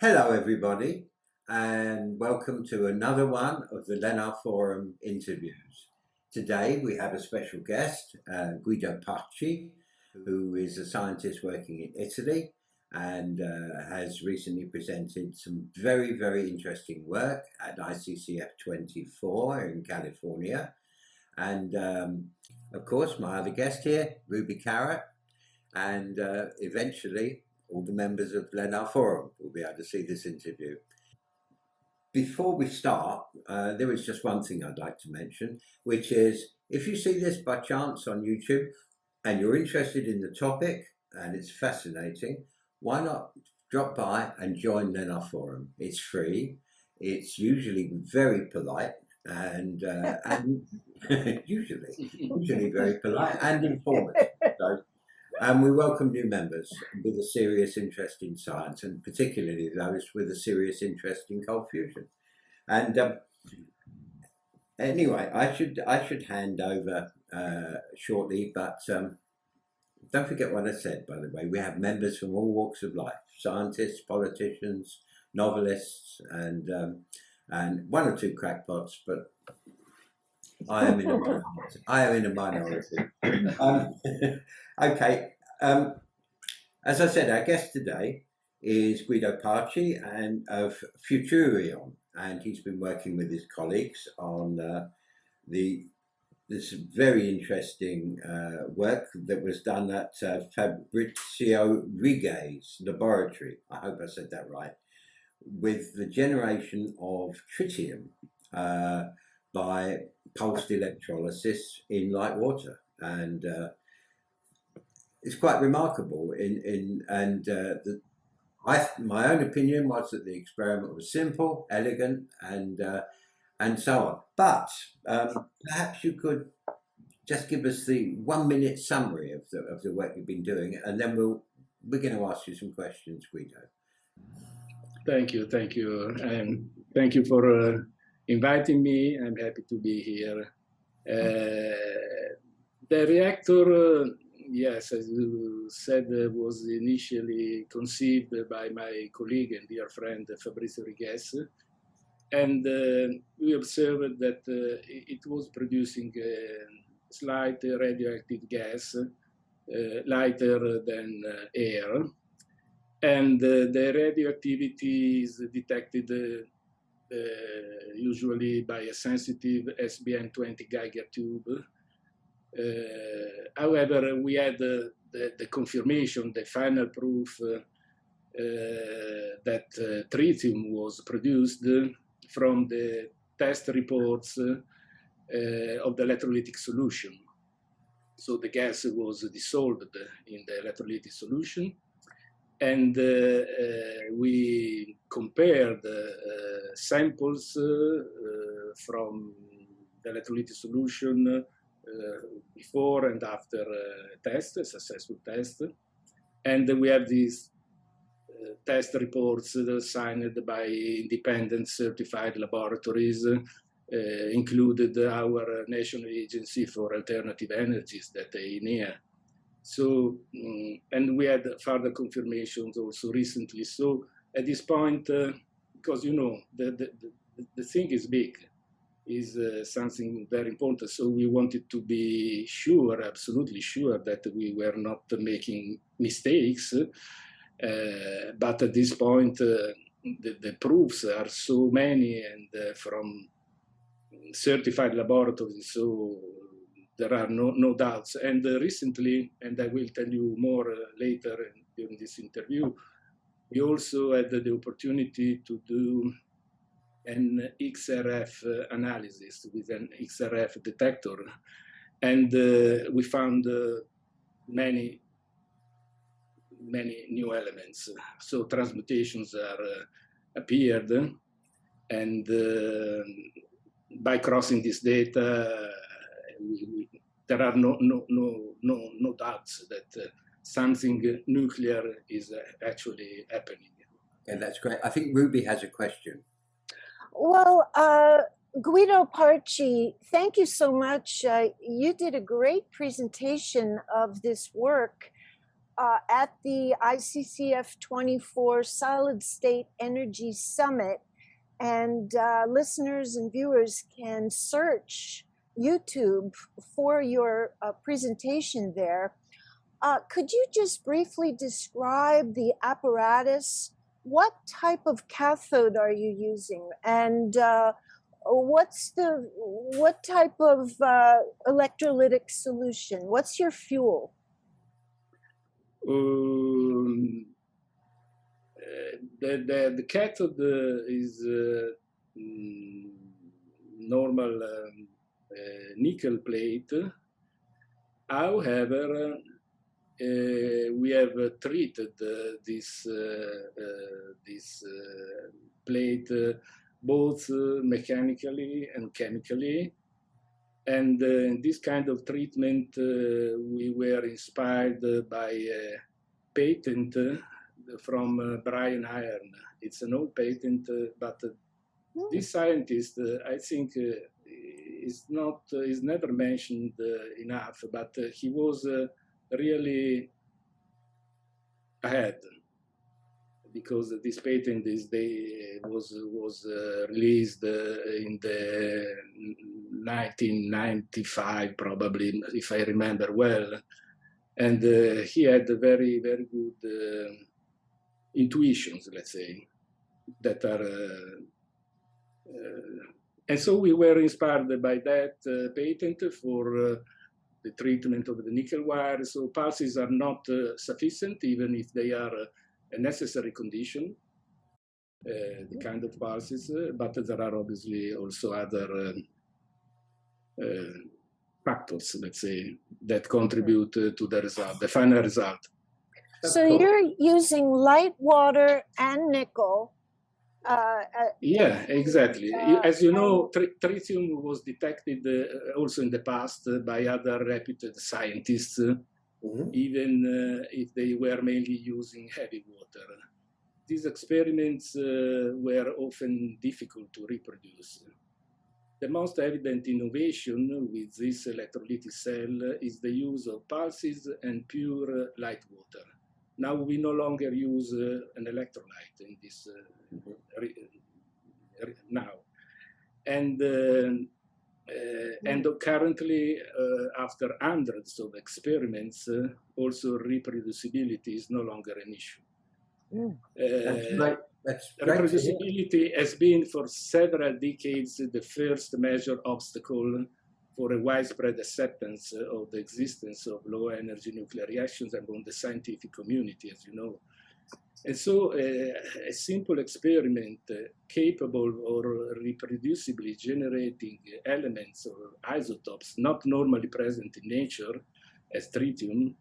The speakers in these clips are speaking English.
Hello, everybody, and welcome to another one of the LENR Forum interviews. Today we have a special guest, Guido Parchi, who is a scientist working in Italy and has recently presented some very, very interesting work at ICCF 24 in California. And of course, my other guest here, Ruby Carat, and eventually all the members of LENR Forum will be able to see this interview. Before we start, there is just one thing I'd like to mention, which is if you see this by chance on YouTube and you're interested in the topic and it's fascinating, why not drop by and join LENR Forum? It's free. It's usually very polite and usually very polite and informative. So, and we welcome new members with a serious interest in science, and particularly those with a serious interest in cold fusion. And anyway, I should hand over shortly, but don't forget what I said, by the way. We have members from all walks of life: scientists, politicians, novelists, and one or two crackpots, but I am in a minority. Okay. As I said, our guest today is Guido Parchi and of Tritium, and he's been working with his colleagues on this very interesting work that was done at Fabrizio Righi's laboratory. I hope I said that right. With the generation of tritium by pulsed electrolysis in light water, and it's quite remarkable. My own opinion was that the experiment was simple, elegant, and so on. But perhaps you could just give us the 1 minute summary of the work you've been doing, and then we're going to ask you some questions, Guido. Thank you, and thank you for inviting me. I'm happy to be here. The reactor, yes, as you said, was initially conceived by my colleague and dear friend Fabrizio Righi, and we observed that it was producing a slight radioactive gas, lighter than air, and the radioactivity is detected usually by a sensitive SBN 20 Geiger tube. However, we had the confirmation, the final proof that tritium was produced from the test reports of the electrolytic solution. So the gas was dissolved in the electrolytic solution, and we compared samples from the electrolytic solution before and after test, a successful test. And we have these test reports signed by independent certified laboratories, included our National Agency for Alternative Energies, that LENR. So, and we had further confirmations also recently. So at this point, because you know, the thing is big, is something very important. So we wanted to be sure, absolutely sure, that we were not making mistakes. But at this point, the proofs are so many, and from certified laboratories, so there are no doubts. And recently, and I will tell you more later during this interview, we also had the opportunity to do an XRF analysis with an XRF detector. And we found many new elements. So transmutations appeared, and by crossing this data, there are no doubts that something nuclear is actually happening. Yeah, that's great. I think Ruby has a question. Well, Guido Parchi, thank you so much. You did a great presentation of this work. at the ICCF 24 Solid State Energy Summit, and listeners and viewers can search YouTube for your presentation there. Could you just briefly describe the apparatus? What type of cathode are you using? And what type of electrolytic solution? What's your fuel? The cathode is normal nickel plate. However, we have treated this plate both mechanically and chemically. And in this kind of treatment, we were inspired by a patent from Brian Iron. It's an old patent, but this scientist, I think, is never mentioned enough. But he was really ahead, because this patent was released in the 1995, probably, if I remember well. And he had very, very good intuitions, let's say, that are... and so we were inspired by that patent for the treatment of the nickel wire. So pulses are not sufficient, even if they are a necessary condition, the kind of pulses, but there are obviously also other factors, let's say, that contribute to the result, the final result. So you're using light water and nickel. Yeah, exactly. As you know, tritium was detected also in the past by other reputed scientists, even if they were mainly using heavy water. These experiments were often difficult to reproduce. The most evident innovation with this electrolytic cell is the use of pulses and pure light water. Now we no longer use an electrolyte in this now. And currently, after hundreds of experiments, also reproducibility is no longer an issue. Reproducibility has been for several decades the first major obstacle for a widespread acceptance of the existence of low-energy nuclear reactions among the scientific community, as you know. And so a simple experiment capable of reproducibly generating elements or isotopes not normally present in nature, as tritium,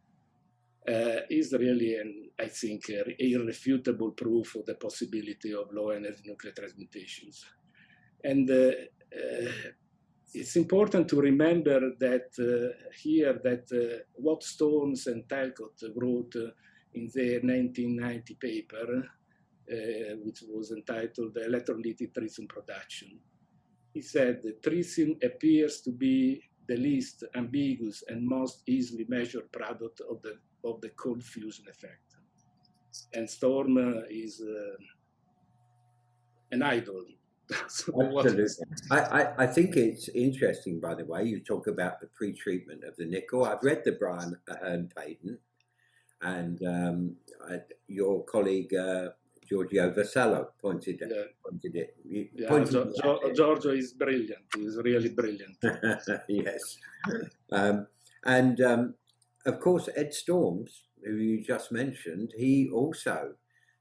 is really, I think, irrefutable proof of the possibility of low-energy nuclear transmutations. And it's important to remember that what Storms and Talcott wrote in their 1990 paper, which was entitled "The Electrolytic Tritium Production." He said that tritium appears to be the least ambiguous and most easily measured product of the cold fusion effect. And Storm is an idol. Absolutely. I think it's interesting, by the way, you talk about the pre-treatment of the nickel. I've read the Brian Ahern patent, and your colleague Giorgio Vassallo pointed it. Giorgio is brilliant. He's really brilliant. Yes. And of course, Ed Storms, who you just mentioned, he also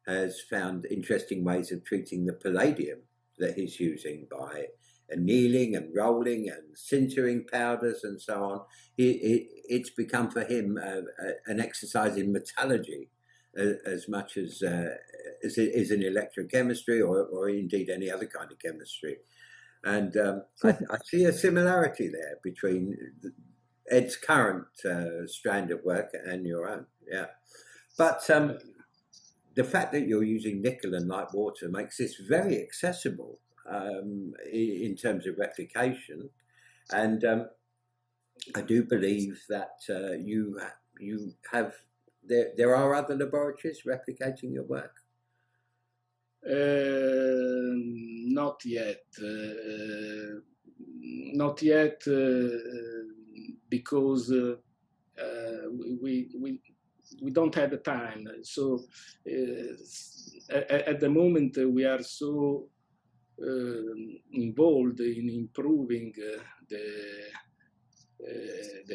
has found interesting ways of treating the palladium that he's using by annealing and rolling and sintering powders and so on. It's become for him an exercise in metallurgy as much as it is in electrochemistry or indeed any other kind of chemistry. And I see a similarity there between Ed's current strand of work and your own. Yeah. But the fact that you're using nickel and light water makes this very accessible in terms of replication. And I do believe that you have there are other laboratories replicating your work? Not yet. Not yet, because we don't have the time. So at the moment we are so involved in improving the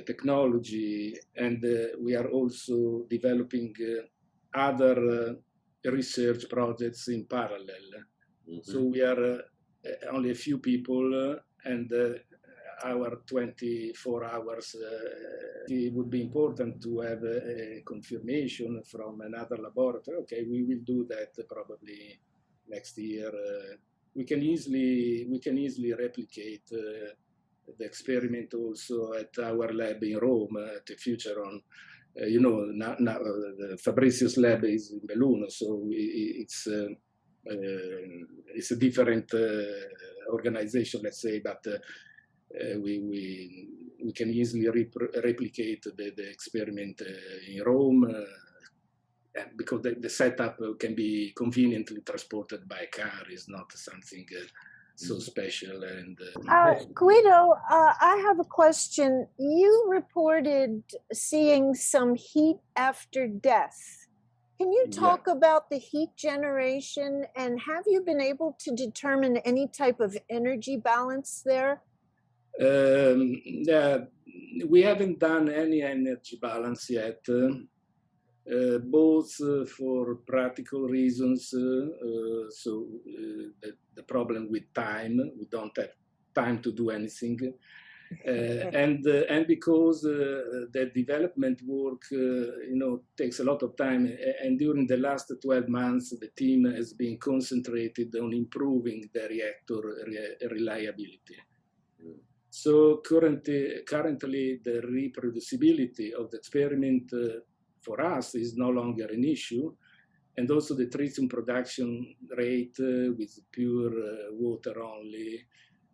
technology, and we are also developing other research projects in parallel. So we are only a few people, and our 24 hours, it would be important to have a confirmation from another laboratory. Okay, we will do that probably next year. We can easily replicate the experiment also at our lab in Rome at the future on. Now Fabrizio's lab is in Belluno, so it's a different organization, let's say, but we can easily replicate the experiment in Rome, because the setup can be conveniently transported by car. Is not something so special. And Guido, I have a question. You reported seeing some heat after death. Can you talk about the heat generation, and have you been able to determine any type of energy balance there? Yeah, we haven't done any energy balance yet, both for practical reasons. So the problem with time, we don't have time to do anything, and because the development work, takes a lot of time. And during the last 12 months, the team has been concentrated on improving the reactor reliability. So currently, the reproducibility of the experiment for us is no longer an issue, and also the tritium production rate with pure water only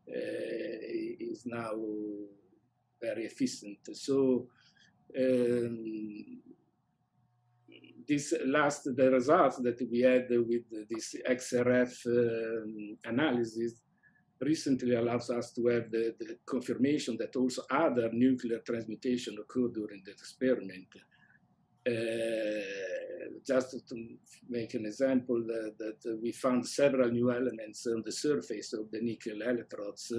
is now very efficient. So the results that we had with this XRF analysis recently allows us to have the confirmation that also other nuclear transmutation occurred during the experiment. Just to make an example, that we found several new elements on the surface of the nickel electrodes,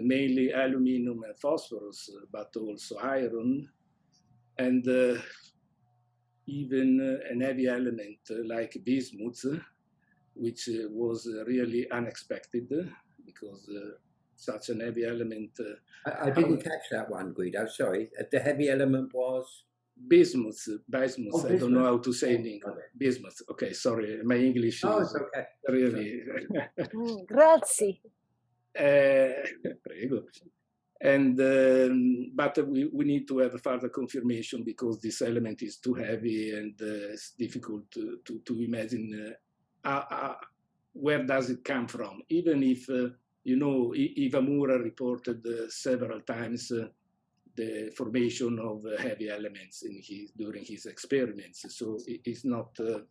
mainly aluminum and phosphorus, but also iron, and even an heavy element like bismuth, which was really unexpected, because such an heavy element... I didn't catch that one, Guido, sorry. The heavy element was? Bismuth. Oh, I don't know how to say in English. Bismuth. Okay, sorry, my English is okay. Really... Grazie. Prego. And but we need to have further confirmation, because this element is too heavy, and it's difficult to imagine where does it come from. Even if Iwamura reported several times the formation of heavy elements during his experiments, so it's not the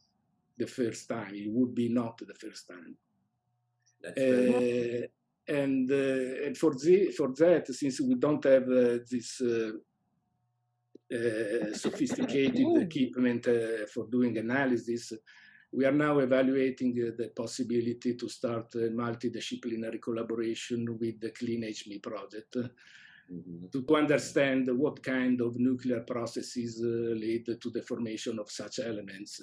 first time. It would be not the first time. And for that, since we don't have this sophisticated equipment for doing analysis, we are now evaluating the possibility to start a multidisciplinary collaboration with the CleanHME Project to understand what kind of nuclear processes lead to the formation of such elements.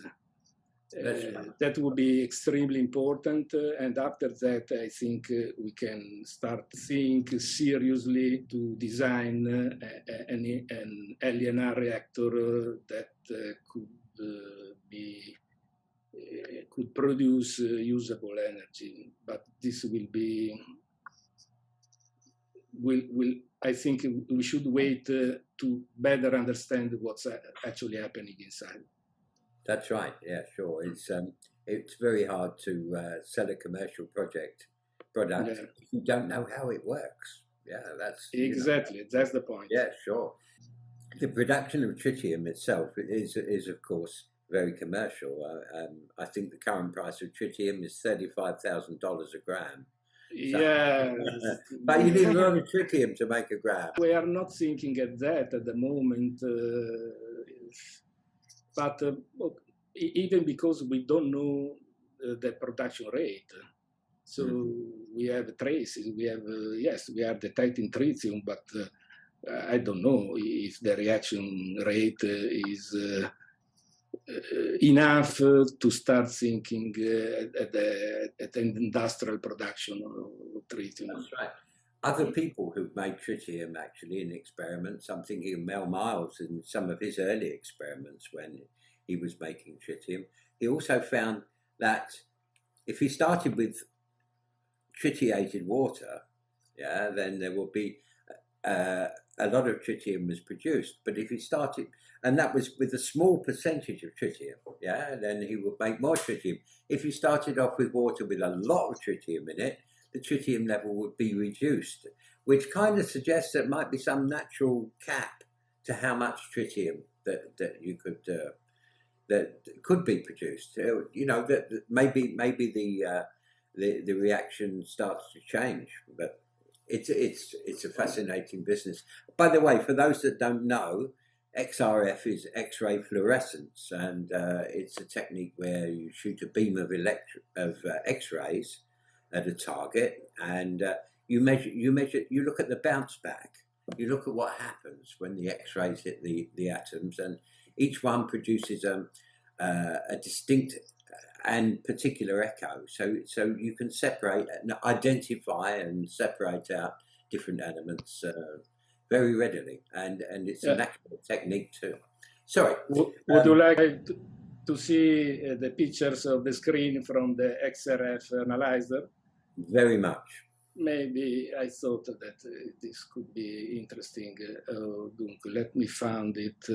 That would be extremely important, and after that, I think we can start thinking seriously to design an LENR reactor that could produce usable energy. But this will be. I think we should wait to better understand what's actually happening inside. That's right. Yeah, sure. It's very hard to sell a commercial product if you don't know how it works. Yeah, that's exactly. That's the point. Yeah, sure. The production of tritium itself is of course very commercial. I think the current price of tritium is $35,000 a gram. So, Yes. but you need a lot of tritium to make a gram. We are not thinking at that at the moment, but even because we don't know the production rate. So we have traces, we have, yes, we are detecting tritium, but I don't know if the reaction rate is enough to start thinking at the industrial production of tritium. That's right. Other people who've made tritium actually in experiments, I'm thinking of Mel Miles in some of his early experiments when he was making tritium, he also found that if he started with tritiated water, yeah, then there will be a lot of tritium was produced. But if he started, and that was with a small percentage of tritium, yeah, then he would make more tritium. If he started off with water with a lot of tritium in it, the tritium level would be reduced, which kind of suggests there might be some natural cap to how much tritium that you could that could be produced. You know, that maybe the reaction starts to change, but it's a fascinating business. By the way, for those that don't know, XRF is X-ray fluorescence, and it's a technique where you shoot a beam of X-rays at a target, and you look at the bounce back. You look at what happens when the X-rays hit the atoms, and each one produces a distinct and particular echo. So you can separate and identify and separate out different elements very readily, and it's an accurate technique too. Sorry. Would you like to see the pictures of the screen from the XRF analyzer? Very much. Maybe I thought that this could be interesting. Let me find it.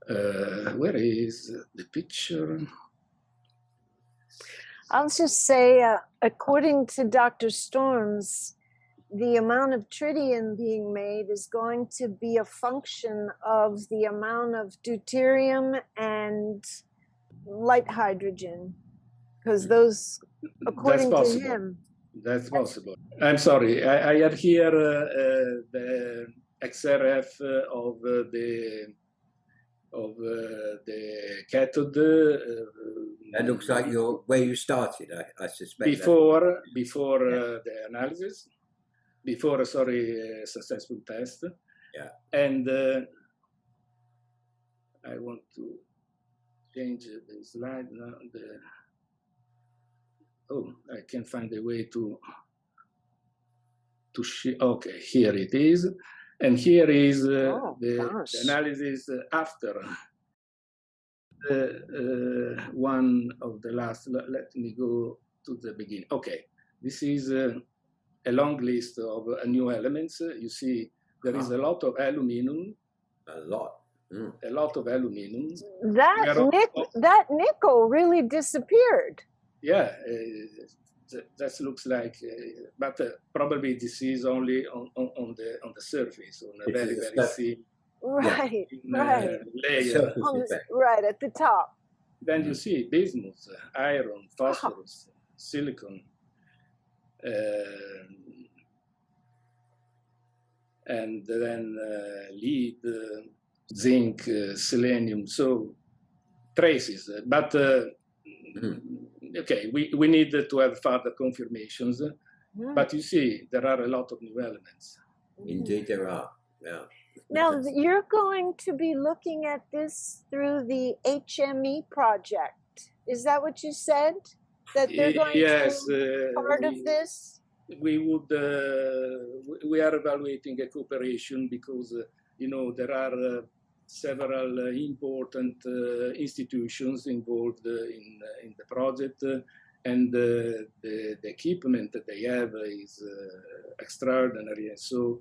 Where is the picture? I'll just say, according to Dr. Storms, the amount of tritium being made is going to be a function of the amount of deuterium and light hydrogen, because those, according to him. That's possible. I'm sorry. I had here the XRF of the cathode. That looks like where you started, I suspect. Before the analysis, before successful test. Yeah. And I want to change the slide now. I can find a way to show. Okay, here it is. And here is the analysis after one of the last. Let me go to the beginning. Okay, this is a long list of new elements. You see, there is a lot of aluminum. A lot. A lot of aluminum. That nickel really disappeared. Yeah, that looks like, but probably this is only on the surface, on a very thin layer. Right at the top. Then you see bismuth, iron, phosphorus, silicon, and then lead, zinc, selenium. So traces, but. Okay, we need to have further confirmations, but you see, there are a lot of new elements. Indeed, there are. Yeah. Now, you're going to be looking at this through the HME project. Is that what you said? That they're going to be part of this? We would. We are evaluating a cooperation because there are. Several important institutions involved in the project, and the equipment that they have is extraordinary, and so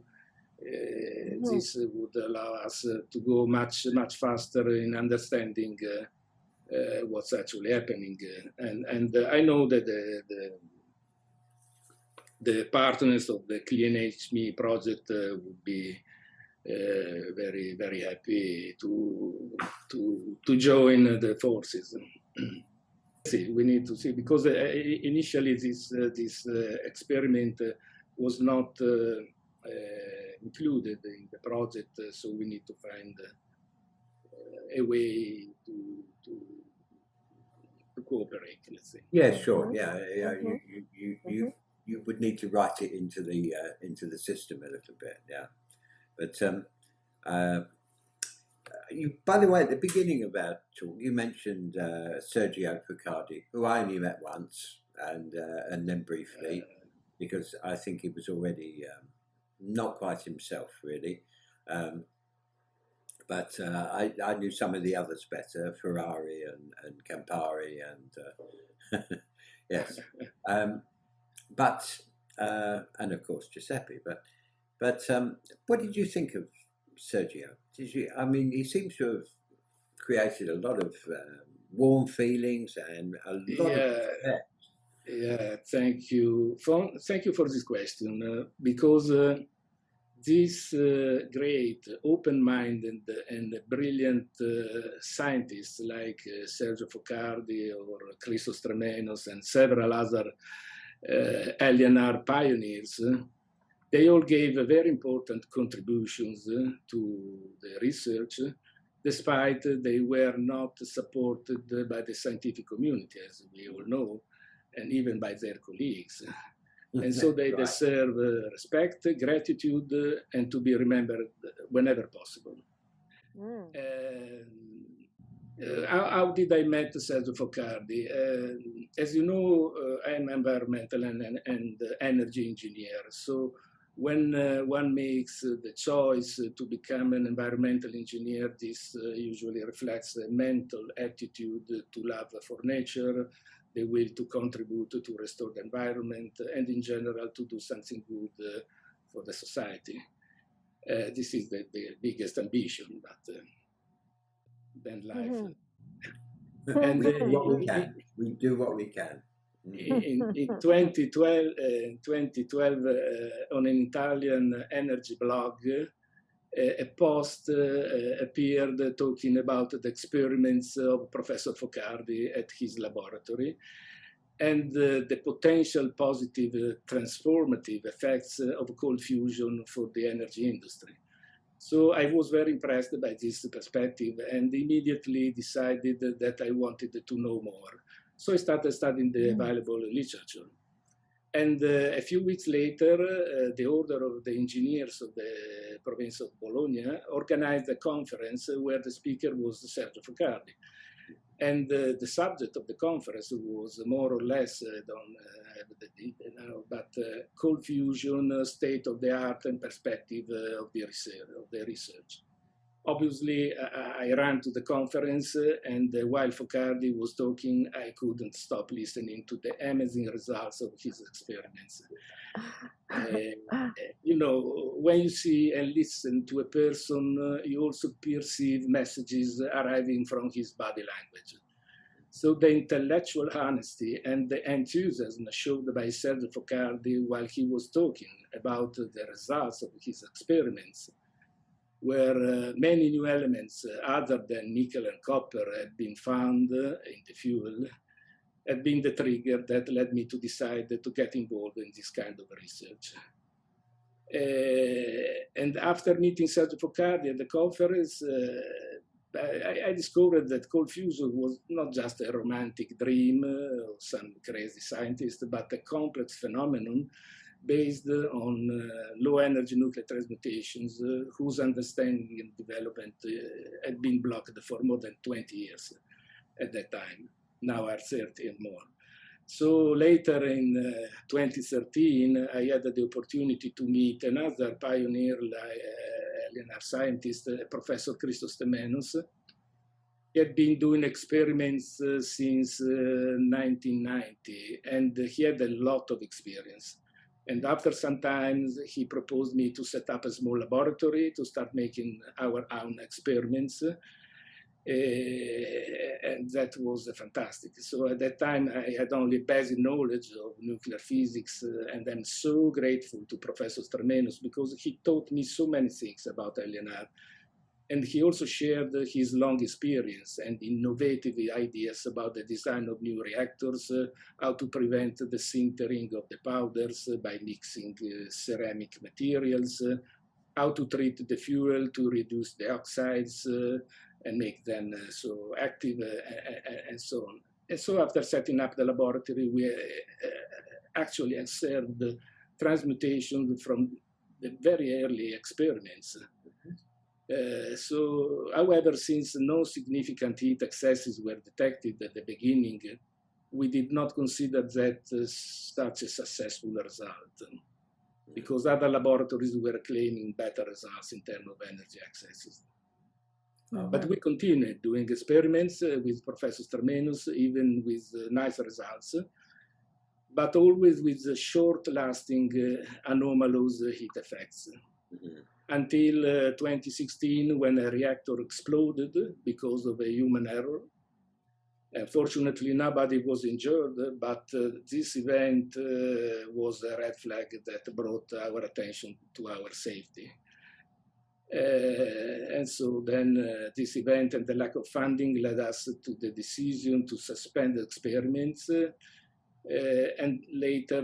this would allow us to go much faster in understanding what's actually happening. And I know that the partners of the CleanHME project would be very, very happy to join the forces. See, we need to see, because initially this experiment was not included in the project, so we need to find a way to cooperate, let's say. Yeah, sure. Yeah, yeah. You would need to write it into the system a little bit. Yeah, but you, by the way, at the beginning of our talk, you mentioned Sergio Focardi, who I only met once, and then briefly, because I think he was already not quite himself, really. But I knew some of the others better, Ferrari and Campari, and yes, and of course Giuseppe. But what did you think of Sergio? I mean, he seems to have created a lot of warm feelings and a lot of respect. Yeah, thank you for this question, because this great, open-minded and brilliant scientists like Sergio Focardi or Christos Stremmenos and several other LENR pioneers, they all gave very important contributions to the research, despite they were not supported by the scientific community, as we all know, and even by their colleagues. And so they deserve respect, gratitude, and to be remembered whenever possible. How did I meet Sergio Focardi? As you know, I'm an environmental and energy engineer. So when one makes the choice to become an environmental engineer, this usually reflects a mental attitude to love for nature, the will to contribute to restore the environment, and in general to do something good for the society. This is the biggest ambition, but then life. And we do what we can. We do what we can. In 2012, on an Italian energy blog, a post appeared talking about the experiments of Professor Focardi at his laboratory and the potential positive transformative effects of cold fusion for the energy industry. So I was very impressed by this perspective and immediately decided that I wanted to know more. So I started studying the available literature. And a few weeks later, the Order of the Engineers of the province of Bologna organized a conference where the speaker was Sergio Focardi. And the subject of the conference was more or less, don't have the detail now, but cold fusion, state of the art and perspective of the research. Obviously, I ran to the conference, and while Focardi was talking, I couldn't stop listening to the amazing results of his experiments. You know, when you see and listen to a person, you also perceive messages arriving from his body language. So the intellectual honesty and the enthusiasm showed by Sergio Focardi while he was talking about the results of his experiments, where many new elements other than nickel and copper had been found in the fuel, had been the trigger that led me to decide to get involved in this kind of research. And after meeting Sergio Focardi at the conference, I discovered that cold fusion was not just a romantic dream of some crazy scientist, but a complex phenomenon based on low-energy nuclear transmutations, whose understanding and development had been blocked for more than 20 years at that time. Now are 30 and more. So later in 2013, I had the opportunity to meet another pioneer LENR scientist, Professor Christos Stremmenos. He had been doing experiments since 1990, and he had a lot of experience. And after some time, he proposed me to set up a small laboratory to start making our own experiments. And that was fantastic. So at that time, I had only basic knowledge of nuclear physics, and I'm so grateful to Professor Stremmenos because he taught me so many things about LENR. And he also shared his long experience and innovative ideas about the design of new reactors, how to prevent the sintering of the powders by mixing ceramic materials, how to treat the fuel to reduce the oxides and make them so active and so on. And so after setting up the laboratory, we actually observed the transmutation from the very early experiments. However, since no significant heat excesses were detected at the beginning, we did not consider that such a successful result, because other laboratories were claiming better results in terms of energy excesses. But we continued doing experiments with Professor Stremmenos, even with nice results, but always with short-lasting anomalous heat effects. Until 2016, when a reactor exploded because of a human error. Fortunately, nobody was injured, but this event was a red flag that brought our attention to our safety. And so then this event and the lack of funding led us to the decision to suspend experiments. And later,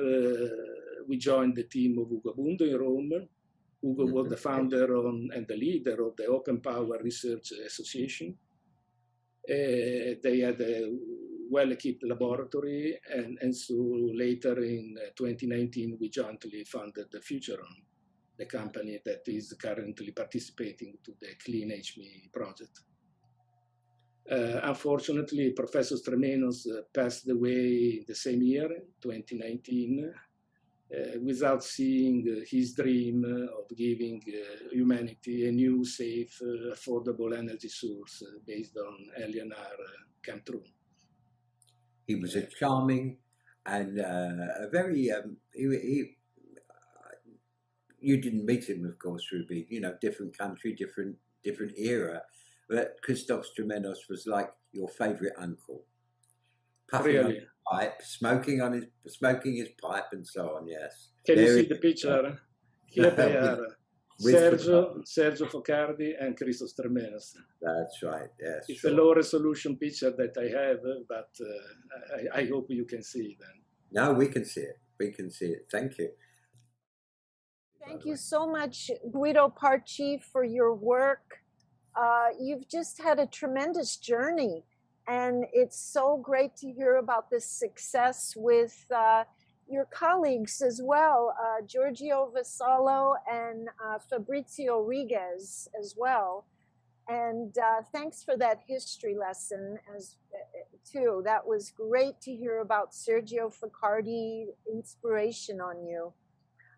we joined the team of Ugo Bundo in Rome. Ugo was the founder and the leader of the Open Power Research Association. They had a well-equipped laboratory, and so later in 2019, we jointly founded the Futuron, the company that is currently participating to the CleanHME project. Unfortunately, Professor Stremmenos passed away the same year, 2019, without seeing his dream of giving humanity a new, safe, affordable energy source based on LENR come true. He was a charming and a very, you didn't meet him, of course, Ruby, different country, different era, but Christos Stremmenos was like your favorite uncle. Puffing on his pipe, smoking his pipe and so on, yes. Can you see the picture? Here they are, Sergio Focardi and Christos Stremmenos. That's right, yes. It's a low resolution picture that I have, but I hope you can see it then. No, we can see it. We can see it. Thank you. Thank you so much, Guido Parchi, for your work. You've just had a tremendous journey, and it's so great to hear about this success with your colleagues as well, Giorgio Vassallo and Fabrizio Riguez as well. And thanks for that history lesson too. That was great to hear about Sergio Focardi, inspiration on you.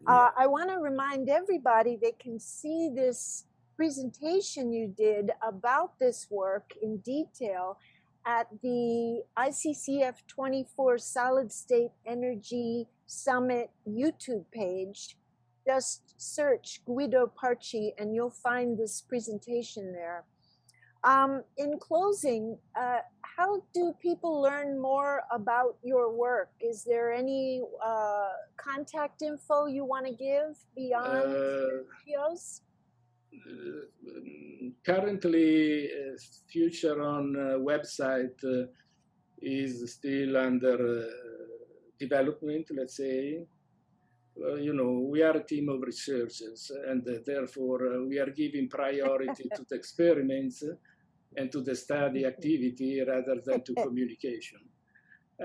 I want to remind everybody they can see this presentation you did about this work in detail at the ICCF 24 Solid State Energy Summit YouTube page. Just search Guido Parchi and you'll find this presentation there. In closing, how do people learn more about your work? Is there any contact info you want to give beyond videos? Currently, Futuron website is still under development, let's say. We are a team of researchers, and therefore we are giving priority to the experiments and to the study activity rather than to communication.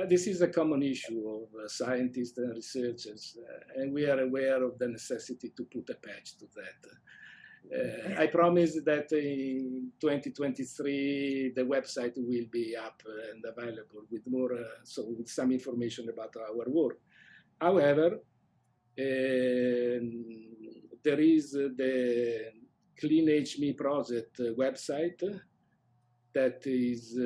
This is a common issue of scientists and researchers, and we are aware of the necessity to put a patch to that. I promise that in 2023 the website will be up and available with more, with some information about our work. However, there is the CleanHME Project website that is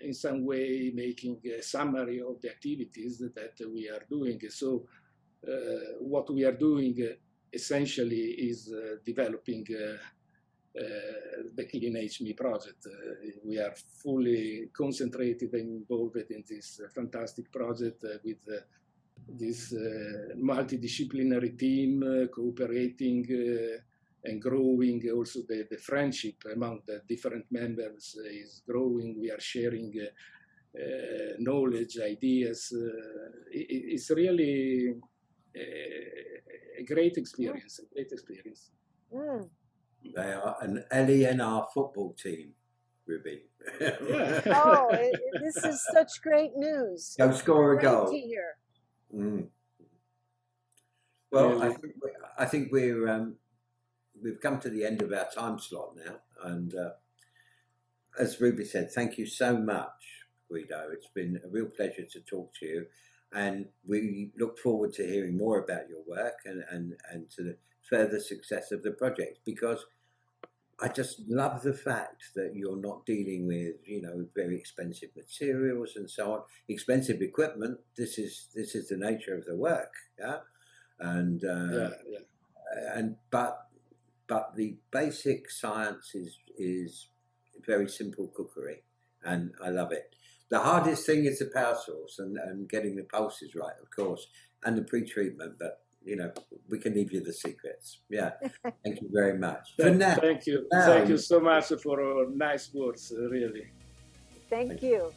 in some way making a summary of the activities that we are doing. So what we are doing essentially is developing the CleanHME project. We are fully concentrated and involved in this fantastic project with this multidisciplinary team cooperating and growing. Also the friendship among the different members is growing. We are sharing knowledge, ideas. It's really a great experience, Mm. They are an LENR football team, Ruby. Yeah. Oh, this is such great news. Go It's score a great goal. to hear. Mm. Well, Really. I think we've come to the end of our time slot now, and as Ruby said, thank you so much, Guido. It's been a real pleasure to talk to you, and we look forward to hearing more about your work and to the further success of the project, because I just love the fact that you're not dealing with, you know, very expensive materials and so on, expensive equipment. This is the nature of the work, yeah. And but the basic science is very simple cookery, and I love it. The hardest thing is the power source and getting the pulses right, of course, and the pre-treatment, but you know, we can leave you the secrets. Yeah, thank you very much. Thank you so much for nice words, really. Thank you.